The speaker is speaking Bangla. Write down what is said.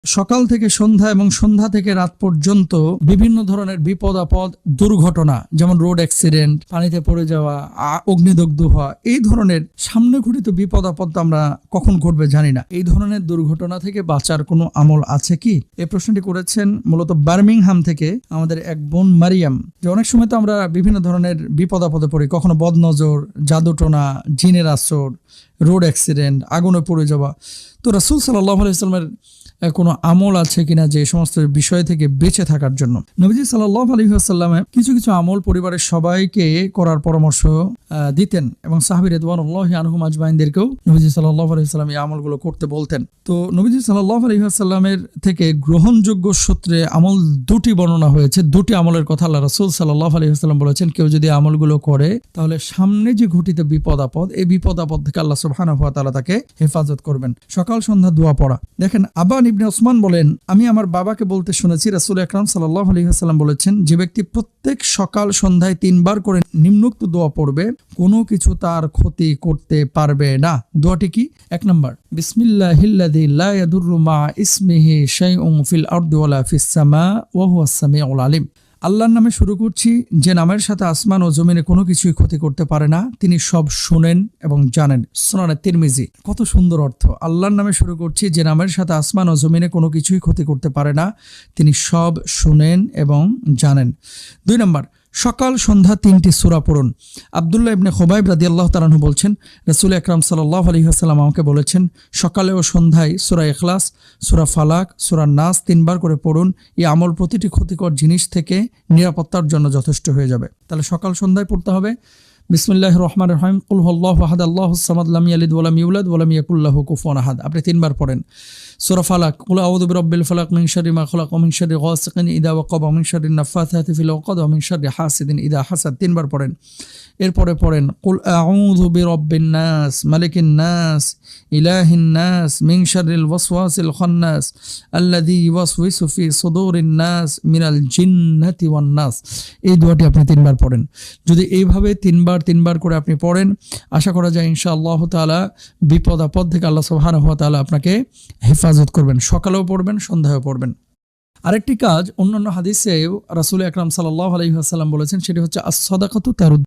সকাল থেকে সন্ধ্যা এবং সন্ধ্যা থেকে রাত পর্যন্ত বিভিন্ন ধরনের বিপদ আপদ, দুর্ঘটনা, যেমন রোড অ্যাক্সিডেন্ট, পানিতে পড়ে যাওয়া, অগ্নিদগ্ধ হওয়া, এই ধরনের সামনে ঘটিত বিপদ আপদ আমরা কখন ঘটবে জানি না। এই ধরনের দুর্ঘটনা থেকে বাঁচার কোনো আমল আছে কি? এই প্রশ্নটি করেছেন মূলত বার্মিংহাম থেকে আমাদের এক বোন মারিয়াম। যে অনেক সময় তো আমরা বিভিন্ন ধরনের বিপদ আপদে পড়ি, কখনো বদনজর, জাদুটোনা, জিনের আসর, রোড অ্যাক্সিডেন্ট, আগুনে পড়ে যাওয়া। তো রাসূল সাল্লাল্লাহু আলাইহি ওয়াসাল্লামের কোনো আমল আছে কিনা যে সমস্ত বিষয় থেকে বেঁচে থাকার জন্য? নবীজি সাল্লাল্লাহু আলাইহি ওয়াসাল্লাম কিছু কিছু আমল পরিবারের সবাইকে করার পরামর্শ দিতেন এবং সাহাবী রিদওয়ানুল্লাহি আনহুম আজমাইনদেরকেও নবীজি সাল্লাল্লাহু আলাইহি ওয়াসাল্লাম এই আমলগুলো করতে বলতেন। তো নবীজি সাল্লাল্লাহু আলাইহি ওয়াসাল্লামের থেকে গ্রহণযোগ্য সূত্রে আমল দুটি বর্ণনা হয়েছে। দুটি আমলের কথা আল্লাহ রাসূল সাল্লাল্লাহু আলাইহি ওয়াসাল্লাম বলেছেন, কেউ যদি আমলগুলো করে তাহলে সামনে যে ঘটিত বিপদ আপদ, এই বিপদ আপদ থেকে আল্লাহ সুবহানাহু ওয়া তাআলা তাকে হেফাজত করবেন। সকাল সন্ধ্যা দোয়া পড়া। দেখেন, আবান ইবনে ওসমান বলেন, আমি আমার বাবাকে বলতে শুনেছি রাসূল আকরাম সাল্লাল্লাহু আলাইহি ওয়াসাল্লাম বলেছেন, যে ব্যক্তি প্রত্যেক সকাল সন্ধ্যায় 3 বার করে নিম্নোক্ত দোয়া পড়বে, কোনো কিছু তার ক্ষতি করতে পারবে না। দোয়াটি কি? 1 নম্বর, বিসমিল্লাহিল্লাযী লা ইয়াদুররু মা ইসমিহি শাইউন ফিল আরদি ওয়ালা ফিস সামা ওয়া হুয়াস সামিউল আলিম। আল্লাহর নামে শুরু করছি, যে নামের সাথে আসমান ও জমিনে কোনো কিছুই ক্ষতি করতে পারে না, তিনি সব শুনেন এবং জানেন। সুনানে তিরমিজি। কত সুন্দর অর্থ! আল্লাহর নামে শুরু করছি, যে নামের সাথে আসমান ও জমিনে কোনো কিছুই ক্ষতি করতে পারে না, তিনি সব শুনেন এবং জানেন। 2 নম্বর, সকাল সন্ধ্যা 3টি সূরা পড়ুন। আব্দুল্লাহ ইবনে খুবাইব রাদিয়াল্লাহু তাআলা আনহু বলছেন, রাসূল আকরাম সাল্লাল্লাহু আলাইহি ওয়াসাল্লাম আমাকে বলেছেন, সকালে ও সন্ধ্যায় সূরা ইখলাস, সূরা ফালাক, সূরা নাস 3 বার করে পড়ুন। এই আমল প্রতিটি ক্ষতিকর জিনিস থেকে নিরাপত্তার জন্য যথেষ্ট হয়ে যাবে। তাহলে সকাল সন্ধ্যায় পড়তে হবে বিসমিল্লাহির রহমানির রহিম, কুল হুয়াল্লাহু আহাদ, আল্লাহুস সামাদ, লাম ইয়ালিদ ওয়া লাম ইউলাদ ওয়া লাম ইয়াকুল লাহু কুফুয়ান আহাদ। আপনি 3 বার পড়েন। সূরা ফালাক, কুল আউযু বিরাব্বিল ফালাক, মিন শাররি মা খালাক, ওয়া মিন শাররি গাসিকিন ইযা ওয়াকাব, ওয়া মিন শাররিন নাফাসাতি ফিল উকাদ, ওয়া মিন শাররি হাসিদিন ইযা হাসাদ। 3 বার পড়েন। এরপরে পড়েন, কুল আউযু বিরাব্বিন নাস, মালিকিন নাস, ইলাহিন নাস, মিন শাররিল ওয়াসওয়াসিল খান্নাস, আল্লাযী ইউওয়াসওয়িসু ফি সুদুরিন নাস মিনাল জিন্নাতি ওয়ান নাস। এই দোয়াটি আপনি 3 বার পড়েন। যদি এইভাবে 3 বার করে আপনি পড়েন, আশা করা যায় ইনশাআল্লাহ তাআলা বিপদ আপদ থেকে আল্লাহ সুবহানাহু ওয়া তাআলা আপনাকে হেফাজত করবেন। সকালেও পড়বেন, সন্ধ্যায়ও পড়বেন। আরেকটি কাজ অন্যান্য হাদিসেও রাসূল আকরাম সাল্লাল্লাহু আলাইহি ওয়াসাল্লাম বলেছেন, সেটি হচ্ছে আস-সাদাকাতু তারুদ